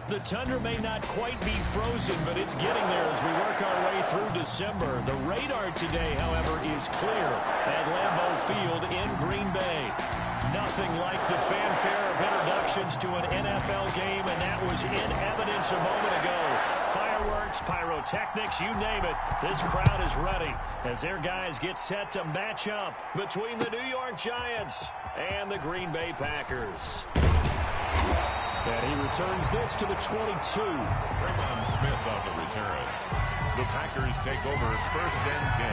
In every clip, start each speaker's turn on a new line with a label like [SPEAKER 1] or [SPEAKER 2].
[SPEAKER 1] The tundra may not quite be frozen, but it's getting there as we work our way through December. The radar today, however, is clear at Lambeau Field in Green Bay. Nothing like the fanfare of introductions to an NFL game, and that was in evidence a moment ago. Fireworks, pyrotechnics, you name it. This crowd is ready as their guys get set to match up between the New York Giants and the Green Bay Packers. And he returns this to the 22.
[SPEAKER 2] Raymond Smith on the return. The Packers take over 1st and 10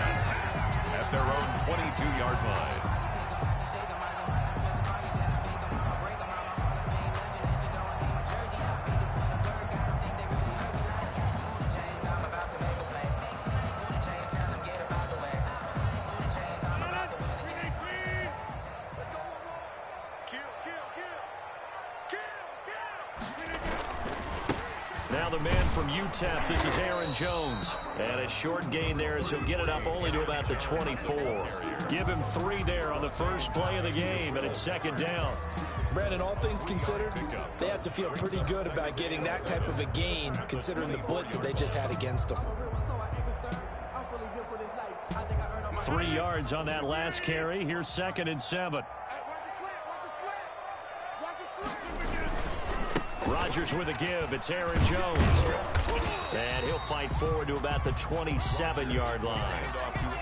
[SPEAKER 2] at their own 22-yard line.
[SPEAKER 1] Now the man from UTEP, this is Aaron Jones. And a short gain there as he'll get it up only to about the 24. Give him 3 there on the first play of the game, and it's 2nd down.
[SPEAKER 3] Brandon, all things considered, they have to feel pretty good about getting that type of a gain, considering the blitz that they just had against them.
[SPEAKER 1] 3 yards on that last carry. Here's 2nd and 7. Rodgers with a give. It's Aaron Jones. And he'll fight forward to about the 27-yard line.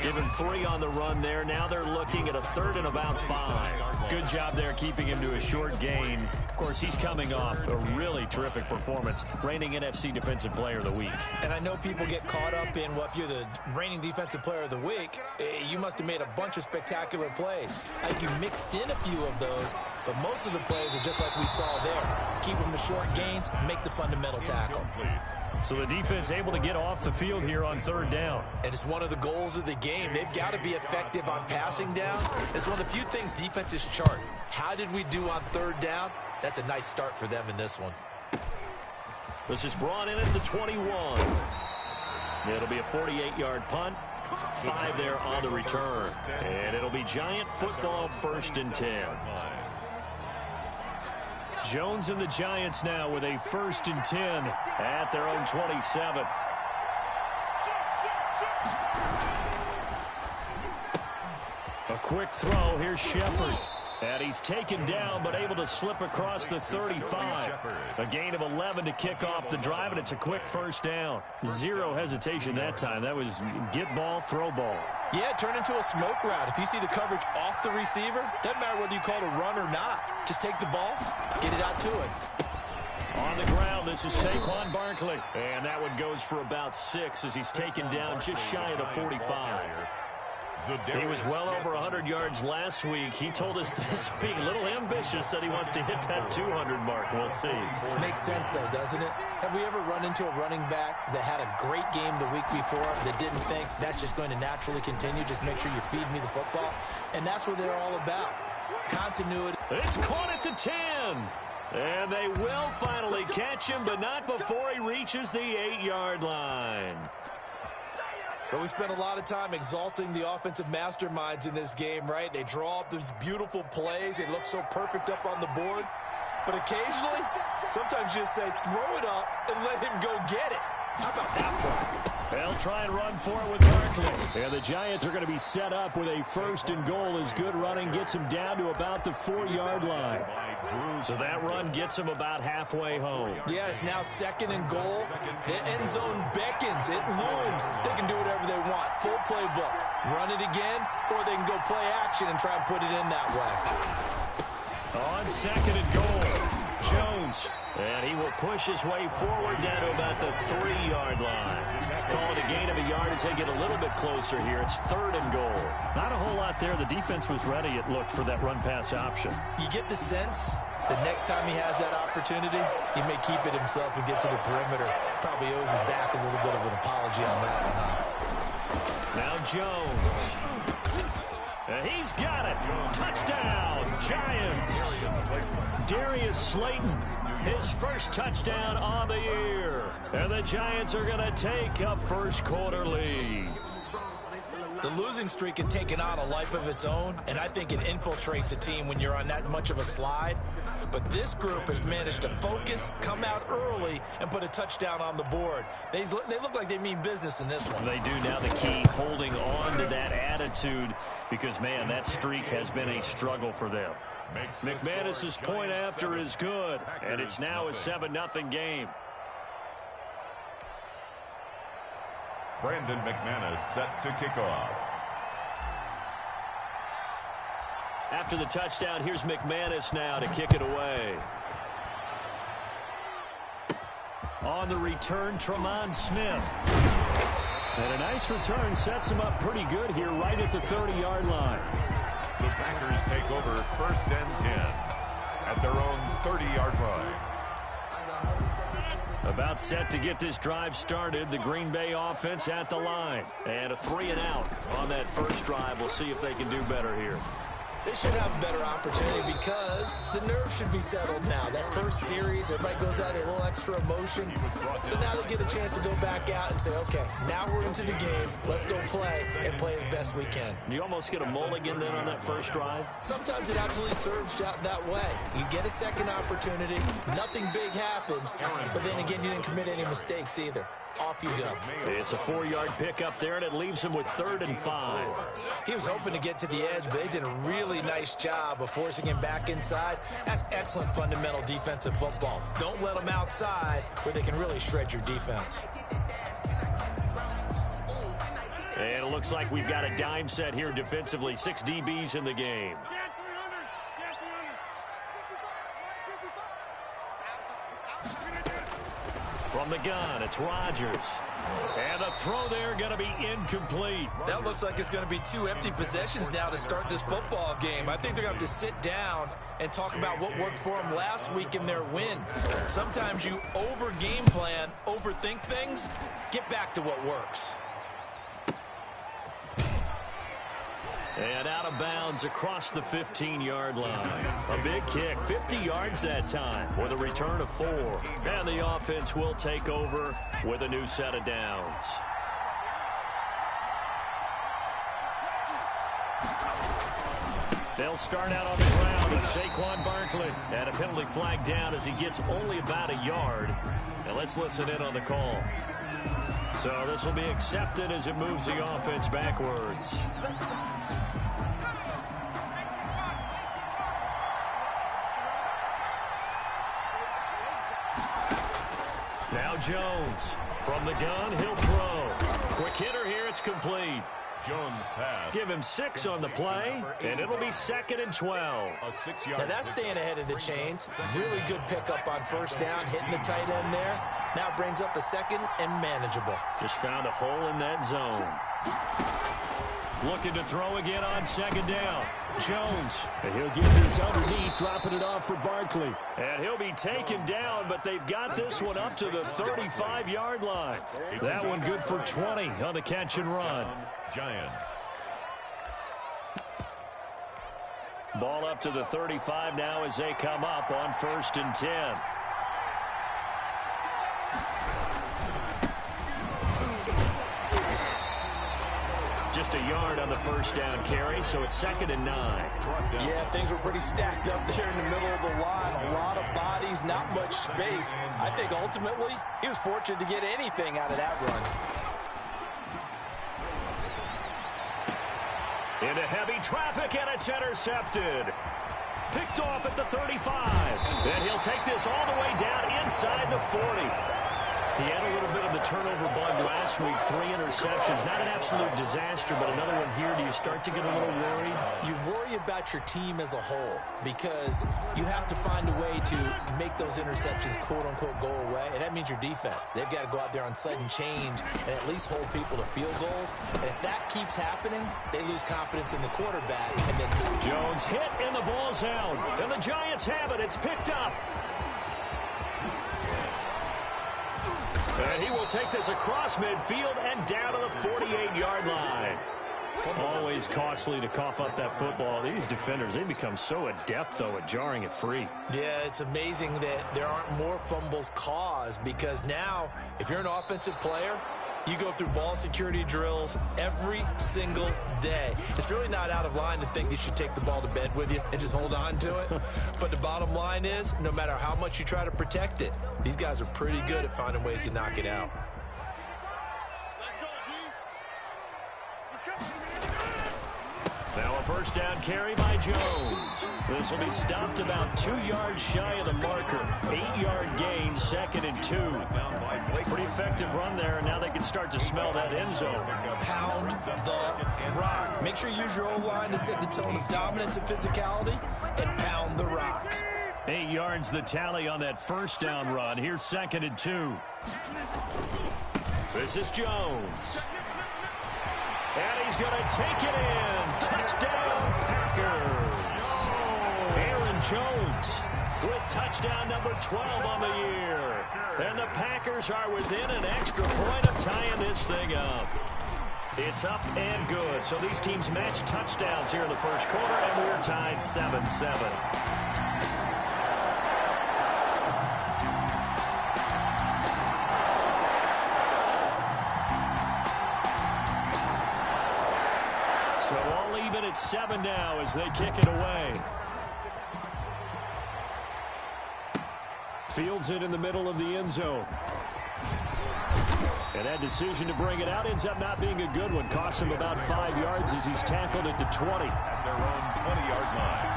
[SPEAKER 1] Give him 3 on the run there. Now they're looking at a 3rd and about 5. Good job there keeping him to a short gain. Of course, he's coming off a really terrific performance. Reigning NFC Defensive Player of the Week.
[SPEAKER 3] And I know people get caught up in, well, if you're the reigning Defensive Player of the Week, you must have made a bunch of spectacular plays. I think you mixed in a few of those, but most of the plays are just like we saw there. Keep them to short gains, make the fundamental tackle.
[SPEAKER 1] So the defense able to get off the field here on 3rd down.
[SPEAKER 3] And it's one of the goals of the game. They've got to be effective on passing downs. It's one of the few things defenses chart. How did we do on 3rd down? That's a nice start for them in this one.
[SPEAKER 1] This is brought in at the 21. It'll be a 48-yard punt. 5 there on the return. And it'll be Giant football 1st and 10. Jones and the Giants now with a 1st and 10 at their own 27. A quick throw. Here's Shepard. And he's taken down but able to slip across the 35. A gain of 11 to kick off the drive, and it's a quick 1st down. 0 hesitation that time. That was get ball, throw ball.
[SPEAKER 3] Yeah, it turned into a smoke route. If you see the coverage off the receiver, doesn't matter whether you call it a run or not. Just take the ball, get it out to it.
[SPEAKER 1] On the ground, this is Saquon Barkley. And that one goes for about 6 as he's taken down just shy of the 45. He was well over 100 yards last week. He told us this week, a little ambitious, said he wants to hit that 200 mark. We'll see.
[SPEAKER 3] Makes sense, though, doesn't it? Have we ever run into a running back that had a great game the week before that didn't think that's just going to naturally continue? Just make sure you feed me the football. And that's what they're all about. Continuity.
[SPEAKER 1] It's caught at the 10. And they will finally catch him, but not before he reaches the 8-yard line.
[SPEAKER 3] But we spent a lot of time exalting the offensive masterminds in this game, right? They draw up these beautiful plays. They look so perfect up on the board. But occasionally, sometimes you just say, throw it up and let him go get it. How about that play?
[SPEAKER 1] They'll try and run for it with Barkley. And the Giants are going to be set up with a 1st and goal as good running gets him down to about the 4-yard line. So that run gets him about halfway home.
[SPEAKER 3] Yeah, it's now 2nd and goal. The end zone beckons. It looms. They can do whatever they want. Full playbook. Run it again, or they can go play action and try and put it in that way.
[SPEAKER 1] On 2nd and goal, Jones. And he will push his way forward down to about the 3-yard line. Call it a gain of a yard as they get a little bit closer here. It's 3rd and goal. Not a whole lot there. The defense was ready, it looked, for that run-pass option.
[SPEAKER 3] You get the sense the next time he has that opportunity, he may keep it himself and get to the perimeter. Probably owes his back a little bit of an apology on that one, huh?
[SPEAKER 1] Now Jones. And he's got it. Touchdown, Giants. Darius Slayton, his first touchdown on the year. And the Giants are going to take a first-quarter lead.
[SPEAKER 3] The losing streak had taken on a life of its own, and I think it infiltrates a team when you're on that much of a slide. But this group has managed to focus, come out early, and put a touchdown on the board. They look like they mean business in this one.
[SPEAKER 1] They do. Now the key, holding on to that attitude, because, man, that streak has been a struggle for them. McManus's point after is good, and it's now a 7-0 game.
[SPEAKER 2] Brandon McManus set to kick off.
[SPEAKER 1] After the touchdown, here's McManus now to kick it away. On the return, Tremont Smith. And a nice return sets him up pretty good here right at the 30-yard line.
[SPEAKER 2] The Packers take over 1st and 10 at their own 30-yard line.
[SPEAKER 1] About set to get this drive started. The Green Bay offense at the line. And a 3-and-out on that first drive. We'll see if they can do better here.
[SPEAKER 3] They should have a better opportunity because the nerves should be settled now. That first series, everybody goes out with a little extra emotion. So now they get a chance to go back out and say, okay, now we're into the game. Let's go play and play as best we can.
[SPEAKER 1] You almost get a mulligan then on that first drive?
[SPEAKER 3] Sometimes it absolutely serves that way. You get a second opportunity. Nothing big happened. But then again, you didn't commit any mistakes either. Off you go.
[SPEAKER 1] It's a 4-yard pickup there, and it leaves him with 3rd and 5.
[SPEAKER 3] He was hoping to get to the edge, but they did a really nice job of forcing him back inside. That's excellent fundamental defensive football. Don't let them outside where they can really shred your defense.
[SPEAKER 1] And it looks like we've got a dime set here defensively. 6 DBs in the game. From the gun, it's Rodgers. And the throw there going to be incomplete.
[SPEAKER 3] That looks like it's going to be 2 empty possessions now to start this football game. I think they're going to have to sit down and talk about what worked for them last week in their win. Sometimes you over-game plan, overthink things. Get back to what works.
[SPEAKER 1] And out of bounds across the 15-yard line. A big kick, 50 yards that time with a return of 4. And the offense will take over with a new set of downs. They'll start out on the ground with Saquon Barkley. And a penalty flag down as he gets only about a yard. And let's listen in on the call. So this will be accepted as it moves the offense backwards. Now Jones from the gun, he'll throw. Quick hitter here, it's complete.
[SPEAKER 2] Jones pass.
[SPEAKER 1] Give him 6 on the play, and it'll be 2nd and 12.
[SPEAKER 2] A 6-yard.
[SPEAKER 3] Now that's staying ahead of the chains. Really good pickup on first down, hitting the tight end there. Now brings up a 2nd and manageable.
[SPEAKER 1] Just found a hole in that zone. Looking to throw again on 2nd down. Jones. And he'll get this underneath, dropping it off for Barkley. And he'll be taken down, but they've got this one up to the 35-yard line. That one good for 20 on the catch and run.
[SPEAKER 2] Giants.
[SPEAKER 1] Ball up to the 35 now as they come up on 1st and 10. Just a yard on the first down carry, so it's 2nd and 9.
[SPEAKER 3] Yeah, things were pretty stacked up there in the middle of the line. A lot of bodies, not much space. I think ultimately he was fortunate to get anything out of that run.
[SPEAKER 1] Into heavy traffic, and it's intercepted. Picked off at the 35. And he'll take this all the way down inside the 40. He had a little bit of the turnover bug last week, 3 interceptions. Not an absolute disaster, but another one here. Do you start to get a little worried?
[SPEAKER 3] You worry about your team as a whole because you have to find a way to make those interceptions, quote-unquote, go away, and that means your defense. They've got to go out there on sudden change and at least hold people to field goals. And if that keeps happening, they lose confidence in the quarterback. And then
[SPEAKER 1] Jones hit, and the ball's out. And the Giants have it. It's picked up. And he will take this across midfield and down to the 48-yard line. Always costly to cough up that football. These defenders, they become so adept, though, at jarring it free.
[SPEAKER 3] Yeah, it's amazing that there aren't more fumbles caused because now, if you're an offensive player, You go through ball security drills every single day. It's really not out of line to think you should take the ball to bed with you and just hold on to it. But the bottom line is, no matter how much you try to protect it, these guys are pretty good at finding ways to knock it out.
[SPEAKER 1] Now a first down carry by Jones. This will be stopped about 2 yards shy of the marker. 8-yard gain, 2nd and 2. Pretty effective run there, and now they can start to smell that end zone.
[SPEAKER 3] Pound the rock. Make sure you use your O-line to set the tone of dominance and physicality, and pound the rock.
[SPEAKER 1] 8 yards the tally on that first down run. Here's 2nd and 2. This is Jones. And he's going to take it in. Touchdown, Packers. Aaron Jones with touchdown number 12 on the year. And the Packers are within an extra point of tying this thing up. It's up and good. So these teams match touchdowns here in the first quarter, and we're tied 7-7. So all even at 7 now as they kick it away. Fields it in the middle of the end zone. And that decision to bring it out ends up not being a good one. Costs him about 5 yards as he's tackled at the 20.
[SPEAKER 2] At their own 20-yard line.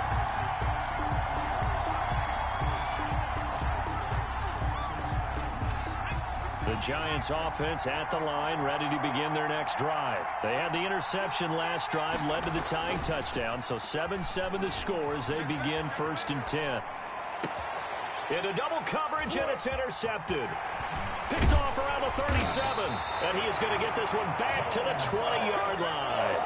[SPEAKER 1] The Giants offense at the line, ready to begin their next drive. They had the interception last drive, led to the tying touchdown, so 7-7 the score as they begin 1st and 10. Into double coverage, and it's intercepted. Picked off around the 37, and he is going to get this one back to the 20-yard line.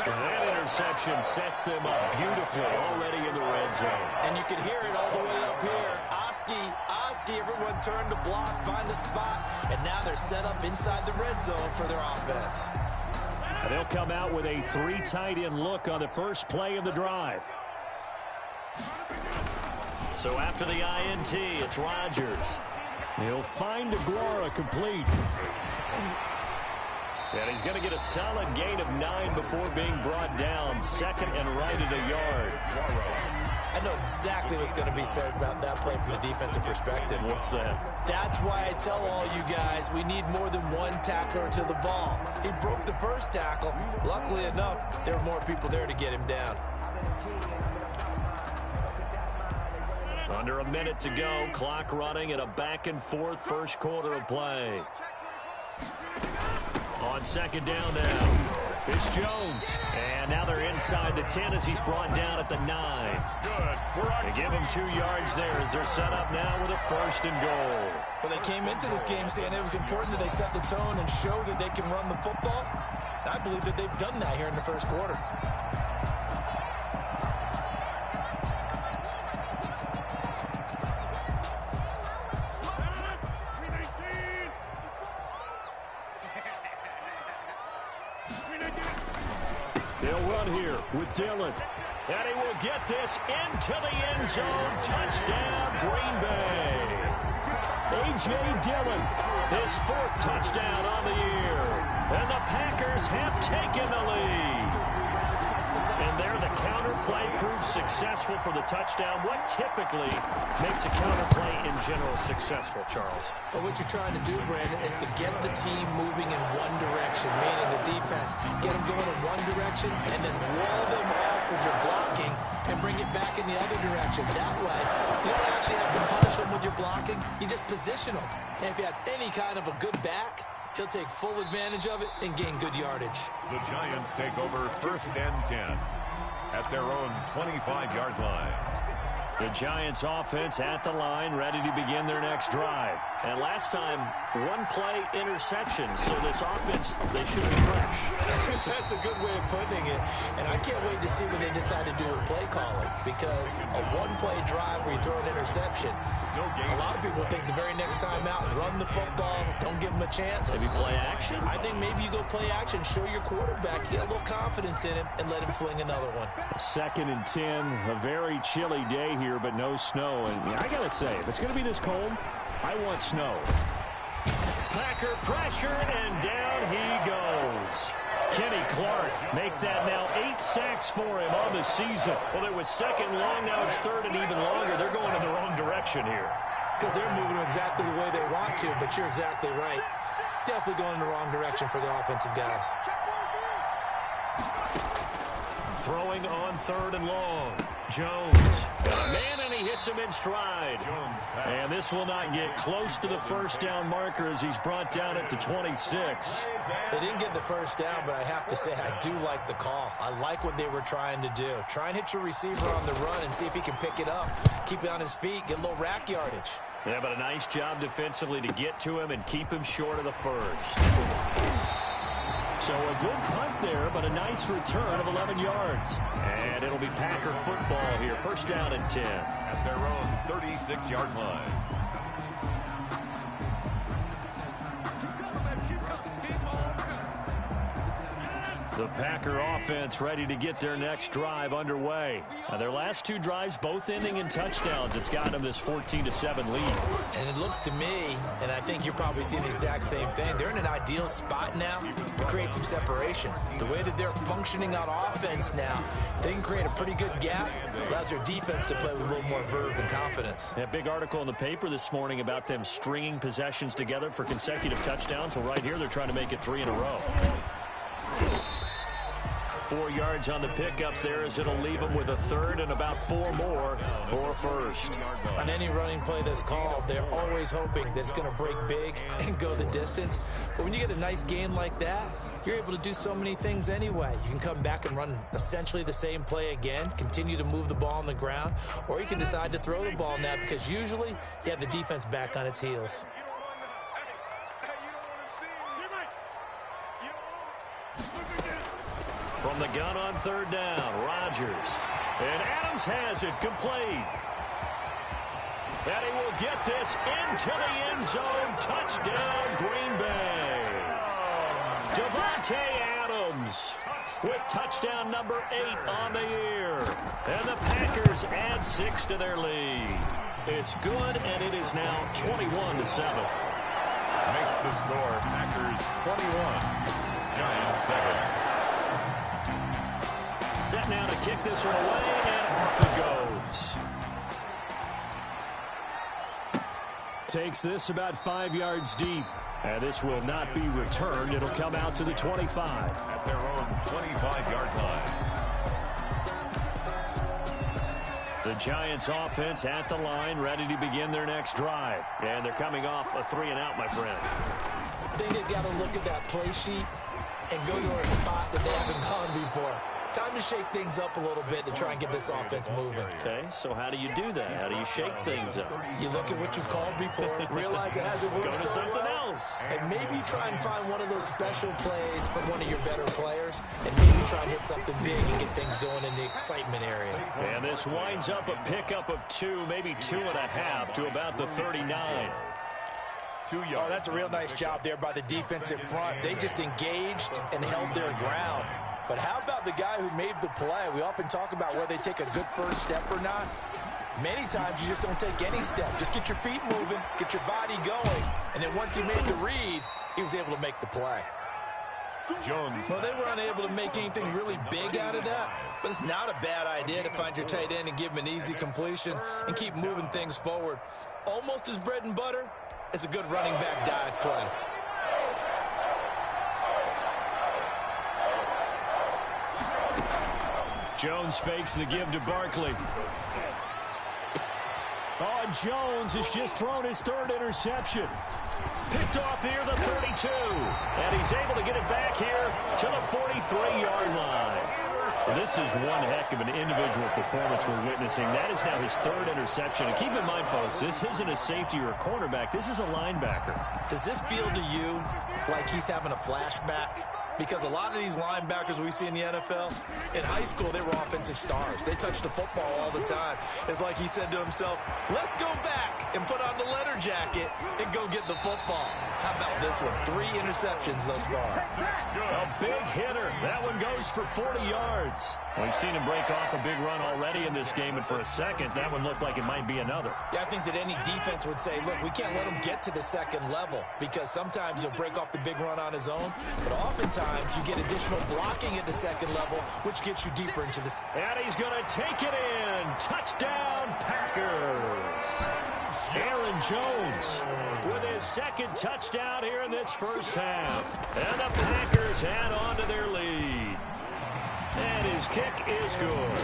[SPEAKER 1] And that interception sets them up beautifully already in the red zone.
[SPEAKER 3] And you can hear it all the way up here. Oski, everyone turned to block, find a spot, and now they're set up inside the red zone for their offense.
[SPEAKER 1] And they'll come out with a 3 tight end look on the first play of the drive. So after the INT, it's Rodgers. He'll find Aguara complete. And he's going to get a solid gain of 9 before being brought down. 2nd and right at a yard.
[SPEAKER 3] I know exactly what's going to be said about that play from the defensive perspective.
[SPEAKER 1] What's that?
[SPEAKER 3] That's why I tell all you guys we need more than one tackler to the ball. He broke the first tackle. Luckily enough, there were more people there to get him down.
[SPEAKER 1] Under a minute to go. Clock running at a back-and-forth first quarter of play. On 2nd down now. It's Jones. And now they're inside the 10 as he's brought down at the 9. They give him 2 yards there as they're set up now with a 1st and goal.
[SPEAKER 3] Well, they came into this game saying it was important that they set the tone and show that they can run the football. I believe that they've done that here in the first quarter.
[SPEAKER 1] They'll run here with Dillon. And he will get this into the end zone. Touchdown, Green Bay. A.J. Dillon, his 4th touchdown on the year. And the Packers have taken the lead. And there the counter play proves successful for the touchdown. What typically makes a counter play in general successful, Charles?
[SPEAKER 3] But what you're trying to do, Brandon, is to get the team moving in one direction, meaning the defense. Get them going in one direction and then wall them off with your blocking and bring it back in the other direction. That way, you don't actually have to punish them with your blocking. You just position them. And if you have any kind of a good back, he'll take full advantage of it and gain good yardage.
[SPEAKER 2] The Giants take over 1st and 10 at their own 25-yard line.
[SPEAKER 1] The Giants offense at the line, ready to begin their next drive. And last time, 1-play interception. So this offense, they should be fresh.
[SPEAKER 3] That's a good way of putting it. And I can't wait to see what they decide to do with play calling. Because a 1-play drive where you throw an interception, a lot of people think the very next time out, run the football, don't give them a chance.
[SPEAKER 1] Maybe play action?
[SPEAKER 3] I think maybe you go play action, show your quarterback, get a little confidence in him, and let him fling another one.
[SPEAKER 1] 2nd and 10, a very chilly day here, but no snow. And I got to say, if it's going to be this cold, I want snow. Packer pressure, and down he goes. Kenny Clark make that now 8 sacks for him on the season. Well, it was second long, now it's third and even longer. They're going in the wrong direction here.
[SPEAKER 3] Because they're moving exactly the way they want to, but you're exactly right. Definitely going in the wrong direction for the offensive guys.
[SPEAKER 1] Throwing on third and long. Jones. Man, and he hits him in stride. And this will not get close to the first down marker as he's brought down at the 26.
[SPEAKER 3] They didn't get the first down, but I have to say I do like the call. I like what they were trying to do. Try and hit your receiver on the run and see if he can pick it up. Keep it on his feet, get a little rack yardage.
[SPEAKER 1] Yeah, but a nice job defensively to get to him and keep him short of the first. So a good punt there, but a nice return of 11 yards. And it'll be Packer football here. First down and 10.
[SPEAKER 2] At their own 36-yard line.
[SPEAKER 1] The Packer offense ready to get their next drive underway. Now their last 2 drives both ending in touchdowns. It's gotten them this 14-7 lead.
[SPEAKER 3] And it looks to me, and I think you're probably seeing the exact same thing, they're in an ideal spot now to create some separation. The way that they're functioning on offense now, they can create a pretty good gap. Allows their defense to play with a little more verve and confidence.
[SPEAKER 1] A big article in the paper this morning about them stringing possessions together for consecutive touchdowns. Well, right here they're trying to make it 3 in a row. 4 yards on the pickup there as it'll leave them with a third and about 4 more for a first.
[SPEAKER 3] On any running play that's called, they're always hoping that it's going to break big and go the distance. But when you get a nice gain like that, you're able to do so many things anyway. You can come back and run essentially the same play again, continue to move the ball on the ground, or you can decide to throw the ball now because usually you have the defense back on its heels.
[SPEAKER 1] From the gun on third down, Rodgers. And Adams has it complete. And he will get this into the end zone. Touchdown, Green Bay. Davante Adams with touchdown number 8 on the year. And the Packers add 6 to their lead. It's good, and it is now 21-7.
[SPEAKER 2] Makes the score Packers 21, Giants 7.
[SPEAKER 1] Set now to kick this one away, and off it goes. Takes this about 5 yards deep. And this will not be returned. It'll come out to the 25.
[SPEAKER 2] At their own 25-yard line.
[SPEAKER 1] The Giants offense at the line, ready to begin their next drive. And they're coming off a 3-and-out, my friend.
[SPEAKER 3] I think they've got to look at that play sheet and go to a spot that they haven't gone before. Time to shake things up a little bit to try and get this offense moving.
[SPEAKER 1] Okay, so how do you do that? How do you shake things up?
[SPEAKER 3] You look at what you've called before, realize it hasn't worked
[SPEAKER 1] Go to
[SPEAKER 3] so
[SPEAKER 1] something
[SPEAKER 3] well,
[SPEAKER 1] else.
[SPEAKER 3] and maybe try and find one of those special plays from one of your better players, and maybe try and hit something big and get things going in the excitement area.
[SPEAKER 1] And this winds up a pickup of 2, maybe 2.5 to about the 39.
[SPEAKER 2] 2 yards.
[SPEAKER 3] Oh, that's a real nice job there by the defensive front. They just engaged and held their ground. But how about the guy who made the play? We often talk about whether they take a good first step or not. Many times you just don't take any step. Just get your feet moving, get your body going, and then once he made the read, he was able to make the play.
[SPEAKER 2] Jones.
[SPEAKER 3] Well, they were unable to make anything really big out of that, but it's not a bad idea to find your tight end and give him an easy completion and keep moving things forward. Almost as bread and butter as a good running back dive play.
[SPEAKER 1] Jones fakes the give to Barkley. Oh, Jones has just thrown his 3rd interception. Picked off here the 32. And he's able to get it back here to the 43-yard line. This is one heck of an individual performance we're witnessing. That is now his 3rd interception. And keep in mind, folks, this isn't a safety or a cornerback. This is a linebacker.
[SPEAKER 3] Does this feel to you like he's having a flashback? Because a lot of these linebackers we see in the NFL, in high school, they were offensive stars. They touched the football all the time. It's like he said to himself, let's go back and put on the leather jacket and go get the football. How about this one? 3 interceptions thus far.
[SPEAKER 1] A big hitter. That one goes for 40 yards. We've seen him break off a big run already in this game, and for a second, that one looked like it might be another.
[SPEAKER 3] Yeah, I think that any defense would say, look, we can't let him get to the second level because sometimes he'll break off the big run on his own, but oftentimes you get additional blocking at the second level, which gets you deeper into the...
[SPEAKER 1] And he's going to take it in. Touchdown, Packers. Aaron Jones with his second touchdown here in this first half. And the Packers add on to their lead. And his kick is good.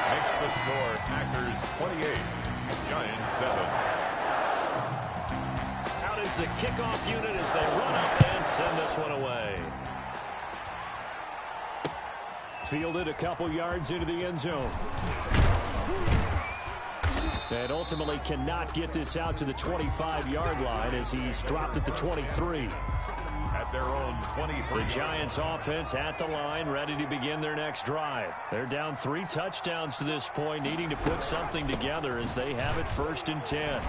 [SPEAKER 2] Makes the score Packers 28, Giants 7.
[SPEAKER 1] Out is the kickoff unit as they run up and send this one away. Fielded a couple yards into the end zone. And ultimately cannot get this out to the 25-yard line as he's dropped at the 23.
[SPEAKER 2] At their own 23.
[SPEAKER 1] The Giants offense at the line, ready to begin their next drive. They're down 3 touchdowns to this point, needing to put something together as they have it 1st and 10.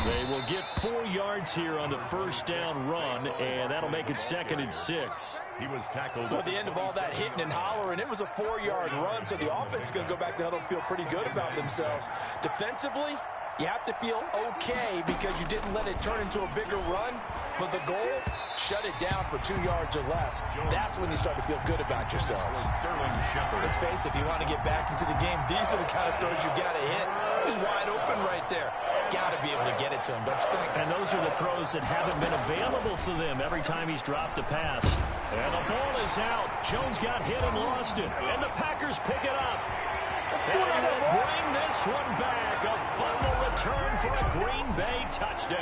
[SPEAKER 1] They will get 4 yards here on the first down run, and that'll make it 2nd and 6.
[SPEAKER 2] He was tackled.
[SPEAKER 3] Well, at the end of all that hitting and hollering, it was a 4-yard run, so the offense is going to go back to huddle and feel pretty good about themselves. Defensively, you have to feel okay because you didn't let it turn into a bigger run, but the goal, shut it down for 2 yards or less. That's when you start to feel good about yourselves. Let's face it, if you want to get back into the game, these are the kind of throws you got to hit. He's wide open right there. Got to be able to get it to him, don't you think?
[SPEAKER 1] And those are the throws that haven't been available to them every time he's dropped a pass. And the ball is out. Jones got hit and lost it. And the Packers pick it up. And will bring this one back. A fumble return for a Green Bay touchdown.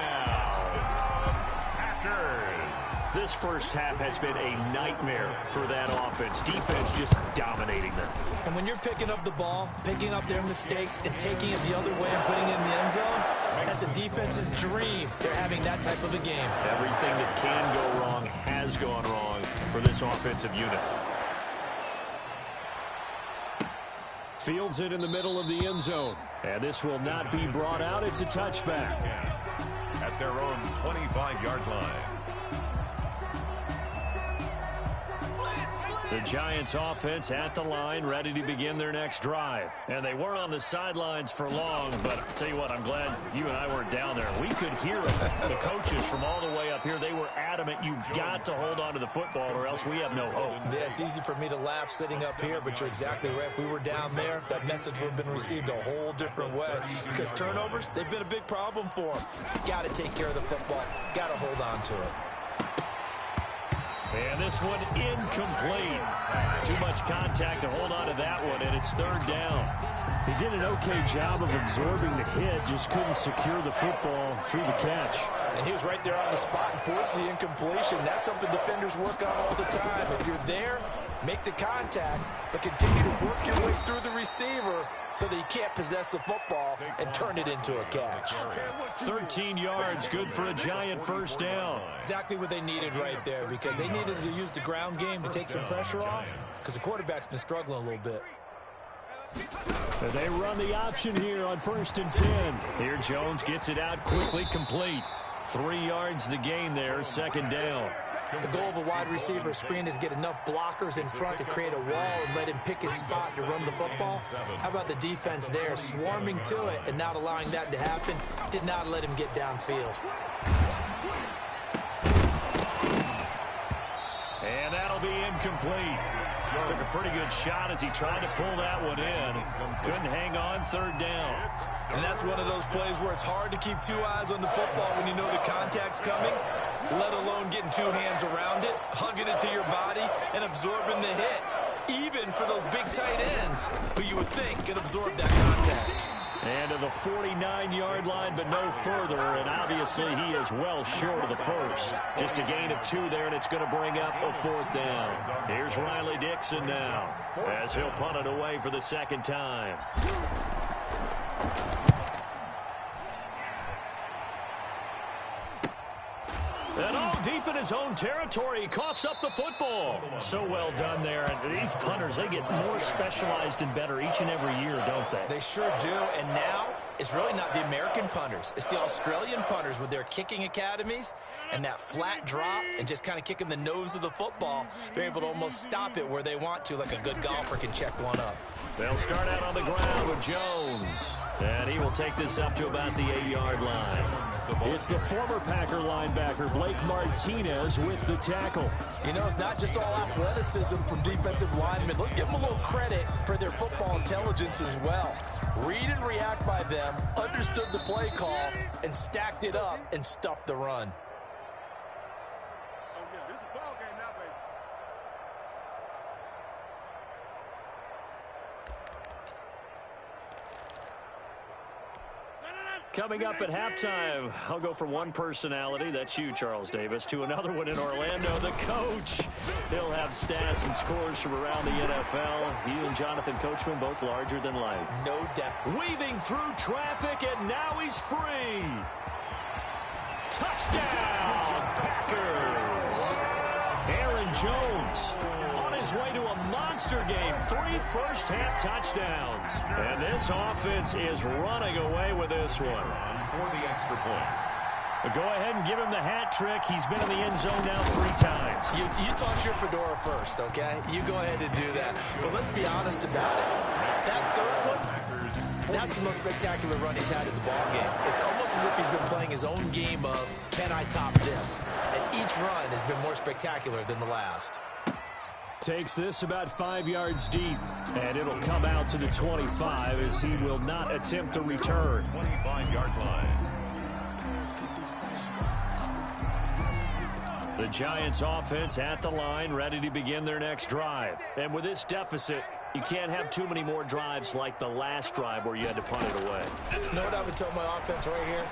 [SPEAKER 2] Packers.
[SPEAKER 1] This first half has been a nightmare for that offense. Defense just dominating them.
[SPEAKER 3] And when you're picking up the ball, picking up their mistakes, and taking it the other way and putting it in the end zone, that's a defense's dream. They're having that type of a game.
[SPEAKER 1] Everything that can go wrong has gone wrong for this offensive unit. Fields it in the middle of the end zone. And this will not be brought out. It's a touchback.
[SPEAKER 2] At their own 25-yard line.
[SPEAKER 1] The Giants offense at the line, ready to begin their next drive. And they weren't on the sidelines for long, but I'll tell you what, I'm glad you and I weren't down there. We could hear the coaches from all the way up here. They were adamant, you've got to hold on to the football or else we have no hope.
[SPEAKER 3] Yeah, it's easy for me to laugh sitting up here, but you're exactly right. If we were down there, that message would have been received a whole different way. Because turnovers, they've been a big problem for them. Got to take care of the football. Got to hold on to it.
[SPEAKER 1] And this one incomplete. Too much contact to hold on to that one, and it's 3rd down. He did an okay job of absorbing the hit, just couldn't secure the football through the catch.
[SPEAKER 3] And he was right there on the spot and forced the incompletion. That's something defenders work on all the time. If you're there, make the contact, but continue to work your way through the receiver so that you can't possess the football and turn it into a catch.
[SPEAKER 1] 13 yards, good for a Giant first down.
[SPEAKER 3] Exactly what they needed right there because they needed to use the ground game to take some pressure off because the quarterback's been struggling a little bit.
[SPEAKER 1] And they run the option here on 1st and 10. Here Jones gets it out quickly, complete. 3 yards the gain there, 2nd down.
[SPEAKER 3] The goal of a wide receiver screen is get enough blockers in front to create a wall and let him pick his spot to run the football. How about the defense there, swarming to it and not allowing that to happen? Did not let him get downfield.
[SPEAKER 1] And that'll be incomplete. Took a pretty good shot as he tried to pull that one in. Couldn't hang on, 3rd down.
[SPEAKER 3] And that's one of those plays where it's hard to keep 2 eyes on the football when you know the contact's coming, let alone getting 2 hands around it, hugging it to your body, and absorbing the hit. Even for those big tight ends who you would think could absorb that contact.
[SPEAKER 1] And to the 49-yard line, but no further. And obviously, he is well short of the first. Just a gain of 2 there, and it's going to bring up a 4th down. Here's Riley Dixon now, as he'll punt it away for the 2nd time. And all deep in his own territory, he coughs up the football. So well done there. And these punters, they get more specialized and better each and every year, don't they?
[SPEAKER 3] They sure do. And now it's really not the American punters. It's the Australian punters with their kicking academies and that flat drop and just kind of kicking the nose of the football. They're able to almost stop it where they want to, like a good golfer can check one up.
[SPEAKER 1] They'll start out on the ground with Jones. And he will take this up to about the 8-yard line. It's the former Packer linebacker, Blake Martinez, with the tackle.
[SPEAKER 3] You know, it's not just all athleticism from defensive linemen. Let's give them a little credit for their football intelligence as well. Read and react by them, understood the play call, and stacked it up and stuffed the run.
[SPEAKER 1] Coming up at halftime, I'll go from one personality, that's you, Charles Davis, to another one in Orlando, the coach. He'll have stats and scores from around the NFL. He and Jonathan Coachman both larger than life.
[SPEAKER 3] No doubt.
[SPEAKER 1] Weaving through traffic, and now he's free. Touchdown, Packers. Aaron Jones on his way to a monster game. 3 first-half touchdowns. And this offense is running away with this one.
[SPEAKER 2] For the extra point.
[SPEAKER 1] Go ahead and give him the hat trick. He's been in the end zone now 3 times.
[SPEAKER 3] You toss your fedora first, okay? You go ahead and do that. But let's be honest about it. That third one, that's the most spectacular run he's had in the ballgame. It's almost as if he's been playing his own game of, can I top this? And each run has been more spectacular than the last.
[SPEAKER 1] Takes this about 5 yards deep, and it'll come out to the 25 as he will not attempt to return.
[SPEAKER 2] 25-yard line.
[SPEAKER 1] The Giants offense at the line, ready to begin their next drive. And with this deficit, you can't have too many more drives like the last drive where you had to punt it away.
[SPEAKER 3] You know what I would tell my offense right here?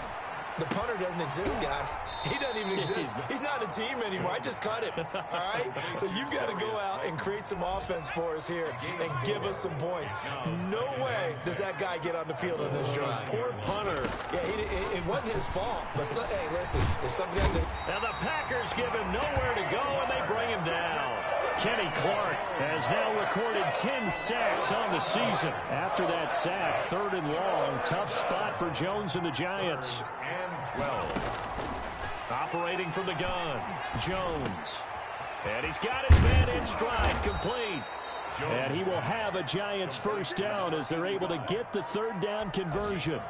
[SPEAKER 3] The punter doesn't exist, guys. He doesn't even exist. He's not a team anymore. I just cut him, all right? So you've got to go out and create some offense for us here and give us some points. No way does that guy get on the field on this drive.
[SPEAKER 1] Poor punter.
[SPEAKER 3] Yeah, it wasn't his fault. But, hey, listen, there's something that...
[SPEAKER 1] Now the Packers give him nowhere to go, and they bring him down. Kenny Clark has now recorded 10 sacks on the season. After that sack, 3rd and long, tough spot for Jones and the Giants.
[SPEAKER 2] 12.
[SPEAKER 1] Operating from the gun, Jones. And he's got his man in stride, complete. And he will have a Giants first down as they're able to get the 3rd down conversion.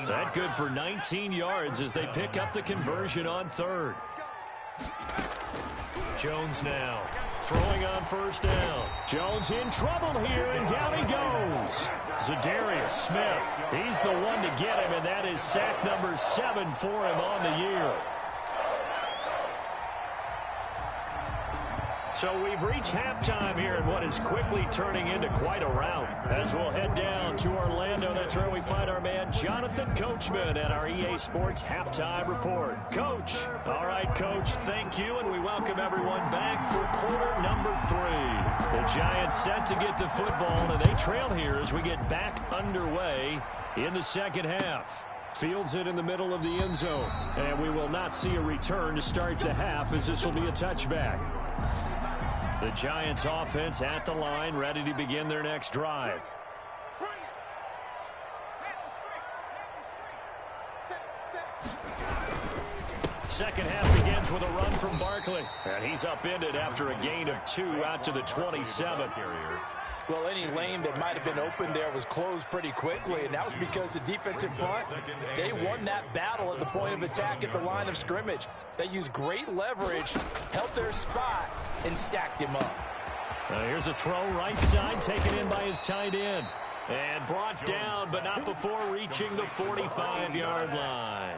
[SPEAKER 1] That good for 19 yards as they pick up the conversion on 3rd. Jones now throwing on 1st down. Jones in trouble here, and down he goes. Zadarius Smith, he's the one to get him, and that is sack number 7 for him on the year. So we've reached halftime here in what is quickly turning into quite a rout. As we'll head down to Orlando, that's where we find our man Jonathan Coachman at our EA Sports Halftime Report. Coach. All right, Coach, thank you, and we welcome everyone back for quarter number 3. The Giants set to get the football, and they trail here as we get back underway in the second half. Fields it in the middle of the end zone, and we will not see a return to start the half as this will be a touchback. The Giants offense at the line, ready to begin their next drive. Second half begins with a run from Barkley. And he's upended after a gain of 2 out to the 27.
[SPEAKER 3] Well, any lane that might have been open there was closed pretty quickly, and that was because the defensive front, they won that battle at the point of attack at the line of scrimmage. They used great leverage, held their spot, and stacked him up.
[SPEAKER 1] Here's a throw right side, taken in by his tight end. And brought down, but not before reaching the 45-yard line.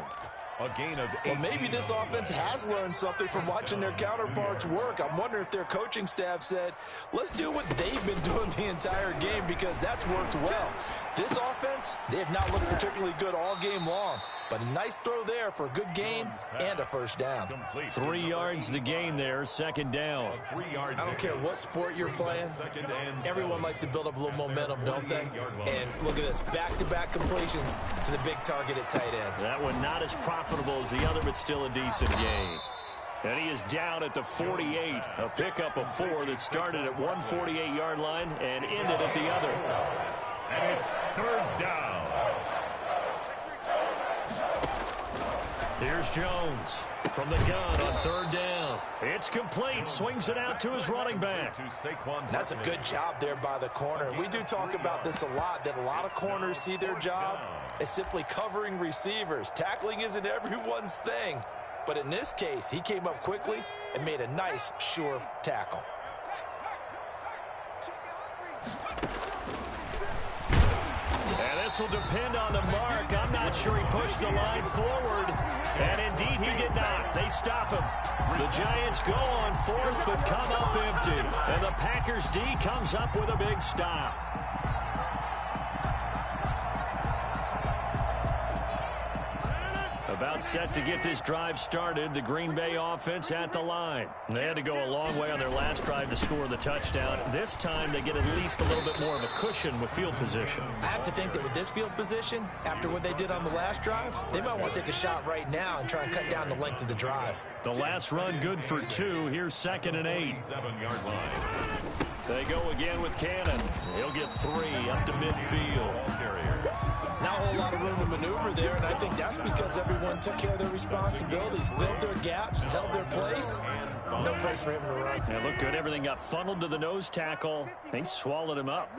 [SPEAKER 2] A gain of 8.
[SPEAKER 3] Well, maybe this offense has learned something from watching their counterparts work. I'm wondering if their coaching staff said, let's do what they've been doing the entire game, because that's worked well. This offense, they have not looked particularly good all game long. But a nice throw there for a good gain and a first down.
[SPEAKER 1] 3 yards the gain there, second down.
[SPEAKER 3] I don't care what sport you're playing. Everyone likes to build up a little momentum, don't they? And look at this, back-to-back completions to the big target at tight end.
[SPEAKER 1] That one not as profitable as the other, but still a decent gain. And he is down at the 48. A pickup of 4 that started at one 48-yard line and ended at the other.
[SPEAKER 2] And it's third down.
[SPEAKER 1] Here's Jones from the gun on third down. It's complete. Swings it out to his running back.
[SPEAKER 3] That's a good job there by the corner. We do talk about this a lot, that a lot of corners see their job as simply covering receivers. Tackling isn't everyone's thing. But in this case, he came up quickly and made a nice, sure tackle.
[SPEAKER 1] And this will depend on the mark. I'm not sure he pushed the line forward. And indeed, he did not. They stop him. The Giants go on fourth, but come up empty. And the Packers D comes up with a big stop. About set to get this drive started. The Green Bay offense at the line. They had to go a long way on their last drive to score the touchdown. This time they get at least a little bit more of a cushion with field position.
[SPEAKER 3] I have to think that with this field position, after what they did on the last drive, they might want to take a shot right now and try and cut down the length of the drive.
[SPEAKER 1] The last run good for 2. Here's 2nd and 8.
[SPEAKER 2] 7-yard line.
[SPEAKER 1] They go again with Cannon. He'll get 3 up to midfield.
[SPEAKER 3] Not a whole lot of room to maneuver there, and I think that's because everyone took care of their responsibilities, filled their gaps, held their place. No place for him to run.
[SPEAKER 1] It looked good. Everything got funneled to the nose tackle. They swallowed him up.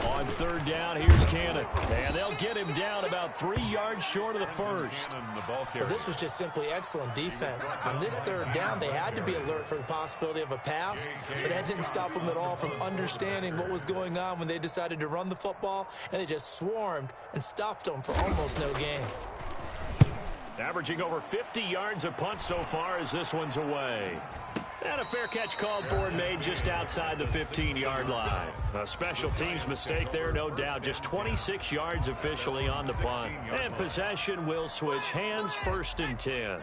[SPEAKER 1] On third down, here's Cannon. And they'll get him down about 3 yards short of the first.
[SPEAKER 3] Well, this was just simply excellent defense. On this third down, they had to be alert for the possibility of a pass, but that didn't stop them at all from understanding what was going on when they decided to run the football, and they just swarmed and stuffed them for almost no gain.
[SPEAKER 1] Averaging over 50 yards a punt so far as this one's away. And a fair catch called for and made just outside the 15-yard line. A special teams mistake there, no doubt. Just 26 yards officially on the punt. And possession will switch hands, 1st and 10.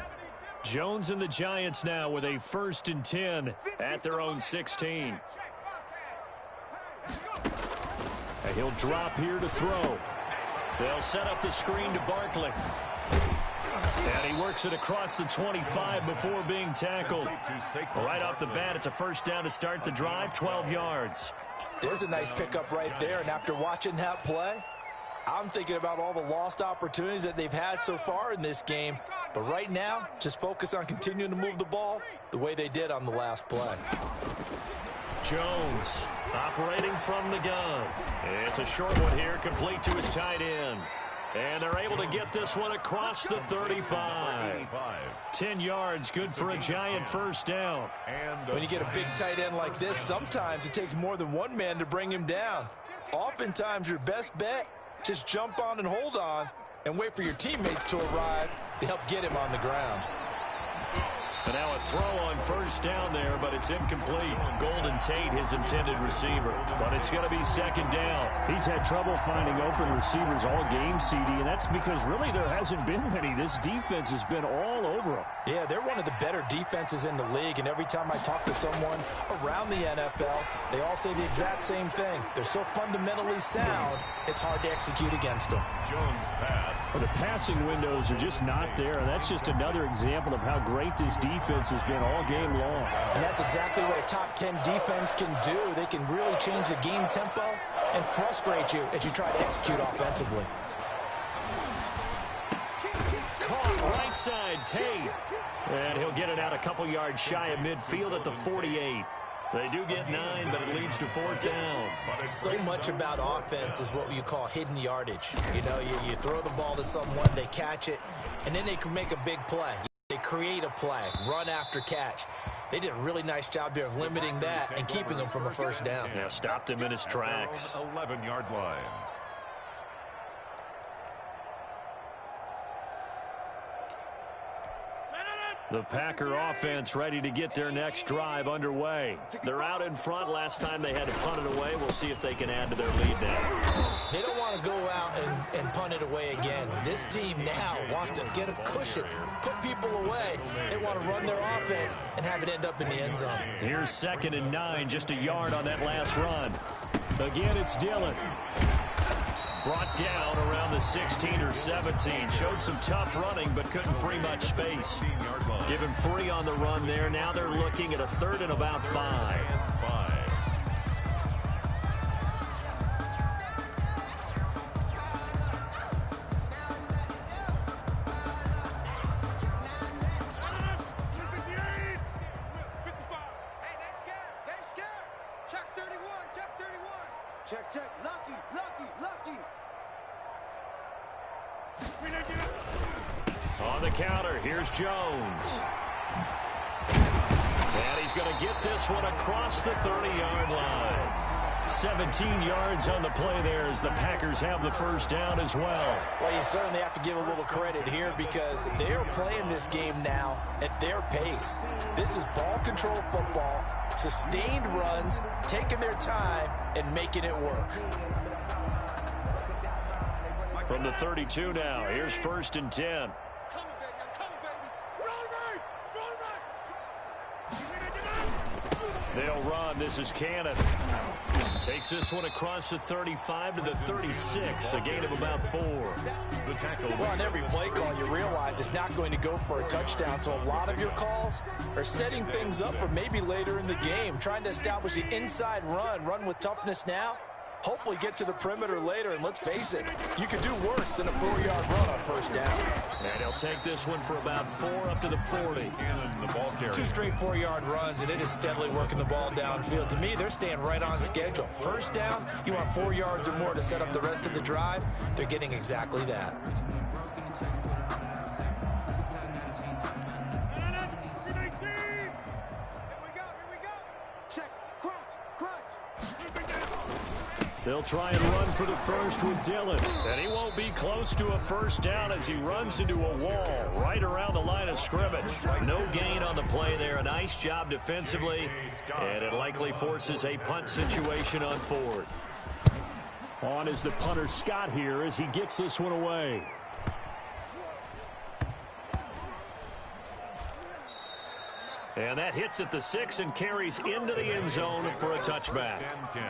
[SPEAKER 1] Jones and the Giants now with a 1st and 10 at their own 16. And he'll drop here to throw. They'll set up the screen to Barkley. And he works it across the 25 before being tackled. Right off the bat, it's a first down to start the drive, 12 yards.
[SPEAKER 3] There's a nice pickup right there, and after watching that play, I'm thinking about all the lost opportunities that they've had so far in this game. But right now, just focus on continuing to move the ball the way they did on the last play.
[SPEAKER 1] Jones operating from the gun. It's a short one here, complete to his tight end. And they're able to get this one across the 35. 10 yards, good for a Giant first down.
[SPEAKER 3] When you get a big tight end like this, sometimes it takes more than one man to bring him down. Oftentimes, your best bet, just jump on and hold on and wait for your teammates to arrive to help get him on the ground.
[SPEAKER 1] And now a throw on first down there, but it's incomplete. Golden Tate, his intended receiver. But it's going to be 2nd down.
[SPEAKER 4] He's had trouble finding open receivers all game, CD, and that's because really there hasn't been many. This defense has been all over them.
[SPEAKER 3] Yeah, they're one of the better defenses in the league, and every time I talk to someone around the NFL, they all say the exact same thing. They're so fundamentally sound, it's hard to execute against them.
[SPEAKER 2] Jones pass.
[SPEAKER 4] Well, the passing windows are just not there, and that's just another example of how great this defense has been all game long.
[SPEAKER 3] And that's exactly what a top 10 defense can do. They can really change the game tempo and frustrate you as you try to execute offensively.
[SPEAKER 1] Caught right side, Tate. And he'll get it out a couple yards shy of midfield at the 48. They do get 9, but it leads to 4th down.
[SPEAKER 3] So much about offense is what you call hidden yardage. You know, you throw the ball to someone, they catch it, and then they can make a big play. They create a play, run after catch. They did a really nice job there of limiting that and keeping him from a first down.
[SPEAKER 1] Yeah, stopped him in his tracks.
[SPEAKER 2] 11-yard line.
[SPEAKER 1] The Packer offense ready to get their next drive underway. They're out in front. Last time they had to punt it away. We'll see if they can add to their lead now.
[SPEAKER 3] They don't want to go out and punt it away again. This team now wants to get a cushion, put people away. They want to run their offense and have it end up in the end zone.
[SPEAKER 1] Here's 2nd and 9, just a yard on that last run. Again, it's Dillon. Brought down around the 16 or 17. Showed some tough running, but couldn't free much space. Give him 3 on the run there. Now they're looking at a 3rd and about 5. On the counter, here's Jones. And he's going to get this one across the 30-yard line. 17 yards on the play there as the Packers have the first down as well.
[SPEAKER 3] Well, you certainly have to give a little credit here because they are playing this game now at their pace. This is ball control football, sustained runs, taking their time, and making it work.
[SPEAKER 1] From the 32 now, here's 1st and 10. They'll run. This is Cannon. Takes this one across the 35 to the 36, a gain of about 4.
[SPEAKER 2] The tackle.
[SPEAKER 3] Well, on every play call, you realize it's not going to go for a touchdown, so a lot of your calls are setting things up for maybe later in the game, trying to establish the inside run with toughness now, hopefully get to the perimeter later, and let's face it, you could do worse than a 4-yard run on 1st down.
[SPEAKER 1] And he'll take this one for about 4 up to the 40.
[SPEAKER 2] The ball carrier.
[SPEAKER 3] 2 straight 4-yard runs, and it is steadily working the ball downfield. To me, they're staying right on schedule. 1st down, you want 4 yards or more to set up the rest of the drive. They're getting exactly that.
[SPEAKER 1] They'll try and run for the first with Dillon. And he won't be close to a 1st down as he runs into a wall right around the line of scrimmage. No gain on the play there. A nice job defensively. And it likely forces a punt situation on 4th.
[SPEAKER 4] On is the punter Scott here as he gets this one away.
[SPEAKER 1] And that hits at the 6 and carries into the end zone for a touchback.
[SPEAKER 2] 10-10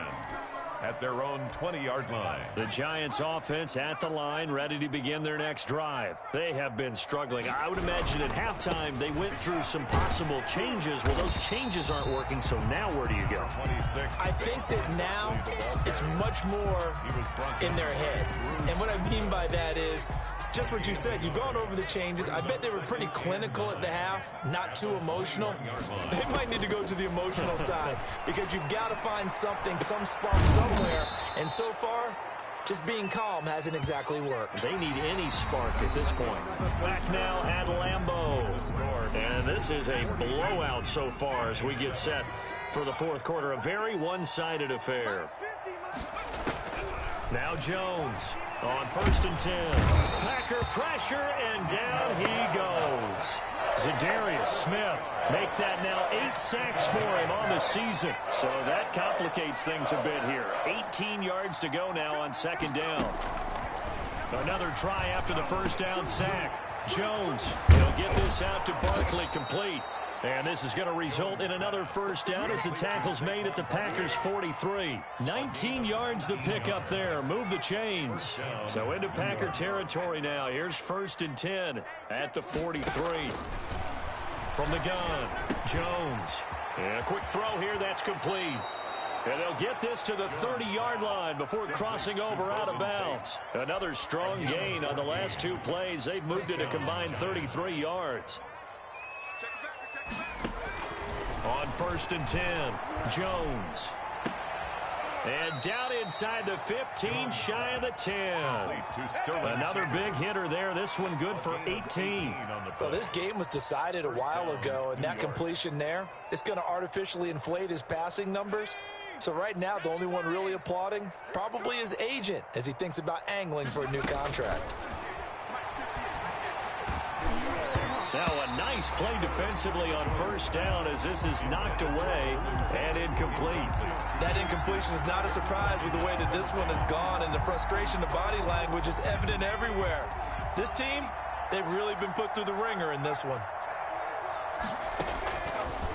[SPEAKER 2] at their own 20-yard line.
[SPEAKER 1] The Giants offense at the line, ready to begin their next drive. They have been struggling. I would imagine at halftime they went through some possible changes. Well, those changes aren't working, so now where do you go?
[SPEAKER 2] 26.
[SPEAKER 3] I think that now it's much more in their head. And what I mean by that is just what you said. You've gone over the changes. I bet they were pretty clinical at the half, not too emotional. They might need to go to the emotional side because you've got to find something, some spark somewhere. And so far, just being calm hasn't exactly worked.
[SPEAKER 1] They need any spark at this point. Back now at Lambeau. And this is a blowout so far as we get set for the 4th quarter. A very one-sided affair. Now Jones on 1st and 10. Packer pressure, and down he goes. Za'Darius Smith make that now 8 sacks for him on the season. So that complicates things a bit here. 18 yards to go now on 2nd down. Another try after the 1st down sack. Jones, he'll get this out to Barkley complete. And this is going to result in another 1st down as the tackle's made at the Packers' 43. 19 yards the pick up there. Move the chains. So into Packer territory now. Here's 1st and 10 at the 43. From the gun, Jones. And a quick throw here. That's complete. And they'll get this to the 30-yard line before crossing over out of bounds. Another strong gain on the last 2 plays. They've moved it a combined 33 yards. On 1st and 10, Jones. And down inside the 15, shy of the 10. Another big hitter there. This one good for 18.
[SPEAKER 3] Well, this game was decided a while ago, and that completion there is going to artificially inflate his passing numbers. So right now, the only one really applauding probably his agent as he thinks about angling for a new contract.
[SPEAKER 1] Now a nice play defensively on 1st down as this is knocked away and incomplete.
[SPEAKER 3] That incompletion is not a surprise with the way that this one has gone, and the frustration of body language is evident everywhere. This team, they've really been put through the ringer in this one.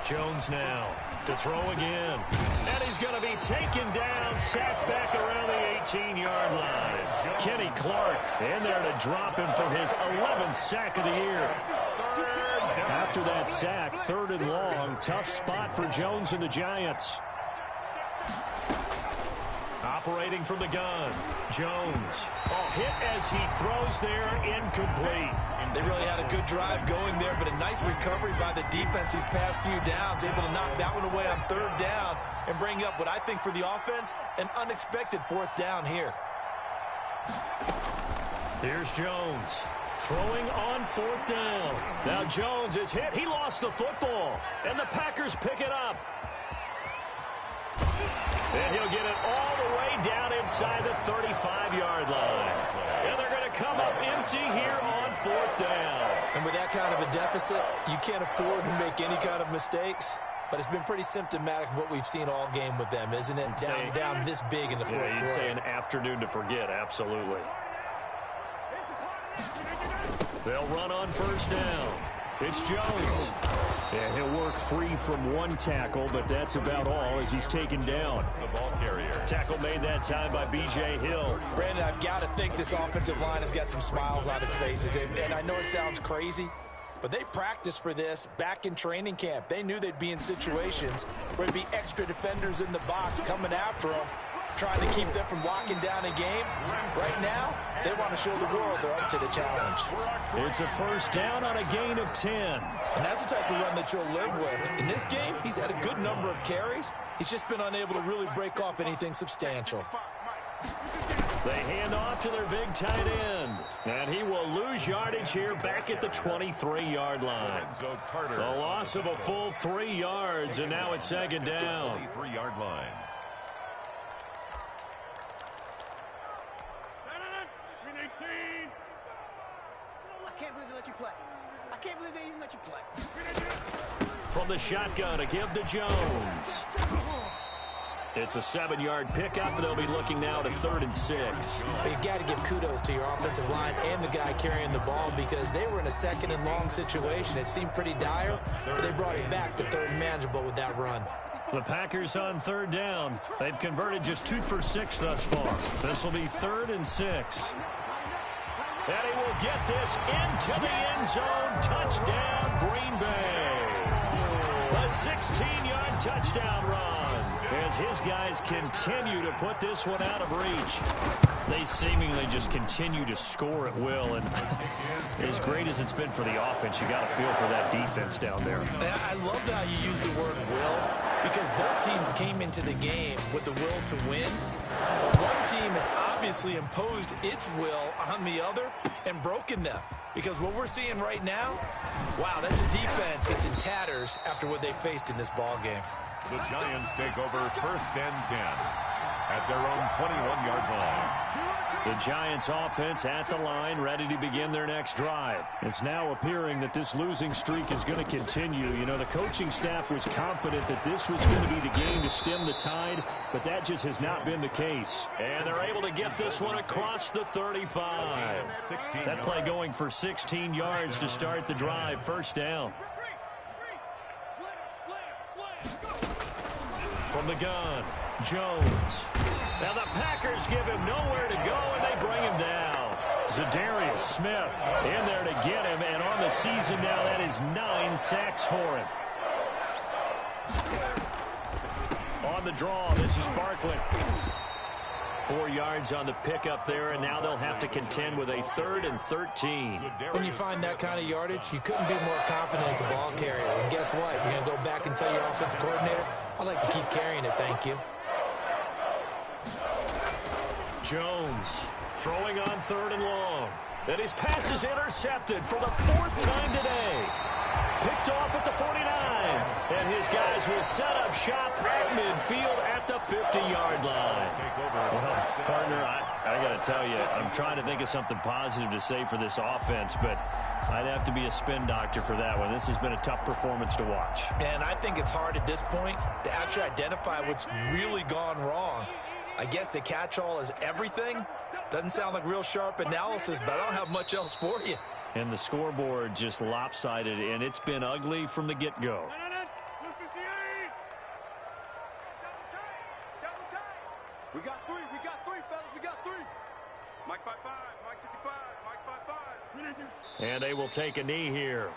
[SPEAKER 1] Jones now to throw again. And he's going to be taken down, sacked back around the 18-yard line. Kenny Clark in there to drop him for his 11th sack of the year. After that sack, 3rd and long, tough spot for Jones and the Giants. Operating from the gun, Jones. Hit as he throws there, incomplete.
[SPEAKER 3] They really had a good drive going there, but a nice recovery by the defense these past few downs, able to knock that one away on 3rd down and bring up what I think for the offense, an unexpected 4th down here.
[SPEAKER 1] Here's Jones throwing on 4th down. Now Jones is hit. He lost the football, and the Packers pick it up. And he'll get it all the way down inside the 35-yard line. And they're going to come up empty here on 4th down.
[SPEAKER 3] And with that kind of a deficit, you can't afford to make any kind of mistakes. But it's been pretty symptomatic of what we've seen all game with them, isn't it? Down this big in the 4th quarter.
[SPEAKER 1] Yeah, you'd say an afternoon to forget, absolutely. They'll run on 1st down. It's Jones. And he'll work free from 1 tackle, but that's about all as he's taken down.
[SPEAKER 2] The ball carrier.
[SPEAKER 1] Tackle made that time by B.J. Hill.
[SPEAKER 3] Brandon, I've got to think this offensive line has got some smiles on its faces. And I know it sounds crazy, but they practiced for this back in training camp. They knew they'd be in situations where there'd be extra defenders in the box coming after them, trying to keep them from locking down a game. Right now, they want to show the world they're up to the challenge.
[SPEAKER 1] It's a 1st down on a gain of 10.
[SPEAKER 3] And that's the type of run that you'll live with. In this game, he's had a good number of carries. He's just been unable to really break off anything substantial.
[SPEAKER 1] They hand off to their big tight end. And he will lose yardage here back at the 23-yard line. The loss of a full 3 yards, and now it's 2nd down.
[SPEAKER 2] 23-yard line.
[SPEAKER 5] I can't believe they let you play. I can't believe they even let you play.
[SPEAKER 1] From the shotgun, a give to Jones. It's a 7-yard pickup, and they'll be looking now to 3rd and 6.
[SPEAKER 3] But you got to give kudos to your offensive line and the guy carrying the ball because they were in a 2nd and long situation. It seemed pretty dire, but they brought it back to 3rd and manageable with that run.
[SPEAKER 1] The Packers on 3rd down. They've converted just 2 for 6 thus far. This will be 3rd and 6. And he will get this into the end zone. Touchdown, Green Bay. A 16-yard touchdown run as his guys continue to put this one out of reach. They seemingly just continue to score at will, and as great as it's been for the offense, you got to feel for that defense down there.
[SPEAKER 3] I love how you use the word will because both teams came into the game with the will to win. But one team has obviously imposed its will on the other and broken them. Because what we're seeing right now, wow, that's a defense that's in tatters after what they faced in this ball game.
[SPEAKER 2] The Giants take over 1st and 10 at their own 21-yard line.
[SPEAKER 1] The Giants offense at the line, ready to begin their next drive. It's now appearing that this losing streak is going to continue. You know, the coaching staff was confident that this was going to be the game to stem the tide, but that just has not been the case. And they're able to get this one across the 35. That play going for 16 yards to start the drive. 1st down. From the gun, Jones. Now the Packers give him nowhere to go, and they bring him down. Zadarius Smith in there to get him, and on the season now, that is 9 sacks for him. On the draw, this is Barkley. 4 yards on the pickup there, and now they'll have to contend with a 3rd and 13.
[SPEAKER 3] When you find that kind of yardage, you couldn't be more confident as a ball carrier. And guess what? You're going to go back and tell your offensive coordinator, I'd like to keep carrying it, thank you.
[SPEAKER 1] Jones throwing on 3rd and long. And his pass is intercepted for the 4th time today. Picked off at the 49. And his guys will set up shop at midfield at the 50-yard line. Well, partner, I got to tell you, I'm trying to think of something positive to say for this offense, but I'd have to be a spin doctor for that one. This has been a tough performance to watch.
[SPEAKER 3] And I think it's hard at this point to actually identify what's really gone wrong. I guess the catch-all is everything. Doesn't sound like real sharp analysis, but I don't have much else for you.
[SPEAKER 1] And the scoreboard just lopsided, and it's been ugly from the get-go.
[SPEAKER 5] We got three, fellas. We got three.
[SPEAKER 6] Mike 5-5, Mike 55, Mike 5-5.
[SPEAKER 1] And they will take a knee here.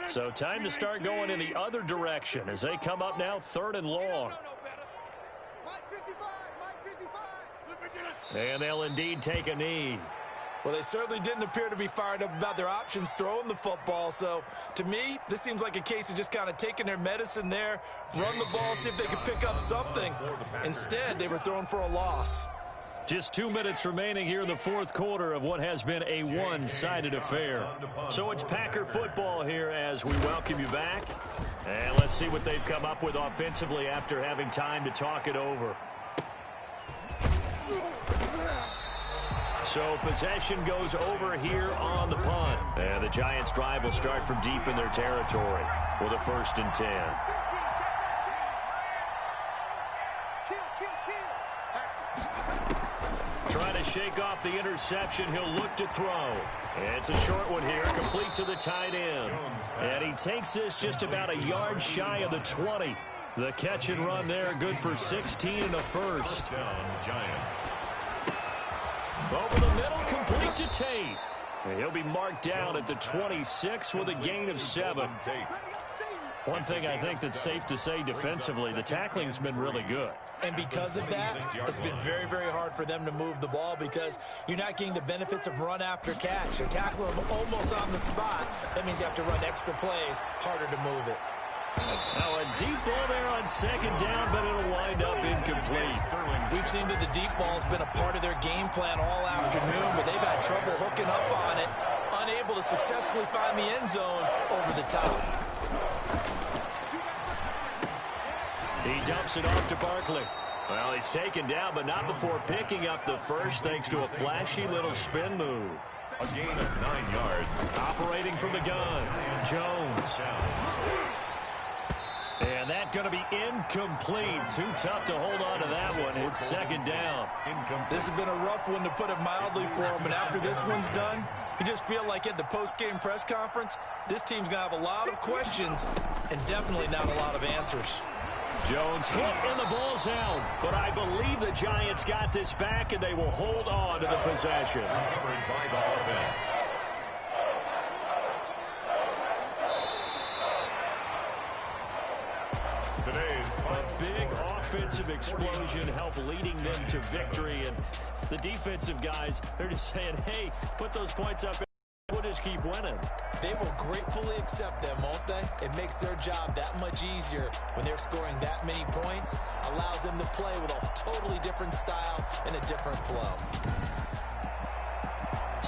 [SPEAKER 1] So time to start going in the other direction as they come up now 3rd and long.
[SPEAKER 5] Mike 55, Mike 55.
[SPEAKER 1] And they'll indeed take a knee.
[SPEAKER 3] Well, they certainly didn't appear to be fired up about their options throwing the football. So, to me, this seems like a case of just kind of taking their medicine there, run the ball, see if they could pick up something. Instead, they were throwing for a loss.
[SPEAKER 1] Just 2 minutes remaining here in the 4th quarter of what has been a one-sided affair. So it's Packer football here as we welcome you back. And let's see what they've come up with offensively after having time to talk it over. So possession goes over here on the punt. And the Giants' drive will start from deep in their territory with a 1st and 10. Trying to shake off the interception. He'll look to throw. And it's a short one here, complete to the tight end. And he takes this just about a yard shy of the 20. The catch and run there, good for 16 and a first.
[SPEAKER 2] Giants.
[SPEAKER 1] Over the middle, complete to Tate. And he'll be marked down at the 26 with a gain of 7. One thing I think that's safe to say defensively, the tackling's been really good.
[SPEAKER 3] And because of that, it's been very, very hard for them to move the ball because you're not getting the benefits of run after catch. You're tackling them almost on the spot. That means you have to run extra plays, harder to move it.
[SPEAKER 1] Now a deep ball there on 2nd down, but it'll wind up incomplete.
[SPEAKER 3] We've seen that the deep ball's been a part of their game plan all afternoon, but they've had trouble hooking up on it, unable to successfully find the end zone over the top.
[SPEAKER 1] He dumps it off to Barkley. Well, he's taken down, but not before picking up the first thanks to a flashy little spin move.
[SPEAKER 2] A gain of 9 yards.
[SPEAKER 1] Operating from the gun, Jones. And that's going to be incomplete. Too tough to hold on to that one. It's 2nd down.
[SPEAKER 3] This has been a rough one, to put it mildly, for him. And after this one's done, you just feel like at the post-game press conference, this team's going to have a lot of questions and definitely not a lot of answers.
[SPEAKER 1] Jones hit and the ball's out. But I believe the Giants got this back and they will hold on to the possession.
[SPEAKER 2] Covered by the offense.
[SPEAKER 1] A big offensive explosion helped leading them to victory. And the defensive guys, they're just saying, hey, put those points up. We'll just keep winning.
[SPEAKER 3] They will gratefully accept them, won't they? It makes their job that much easier when they're scoring that many points. Allows them to play with a totally different style and a different flow.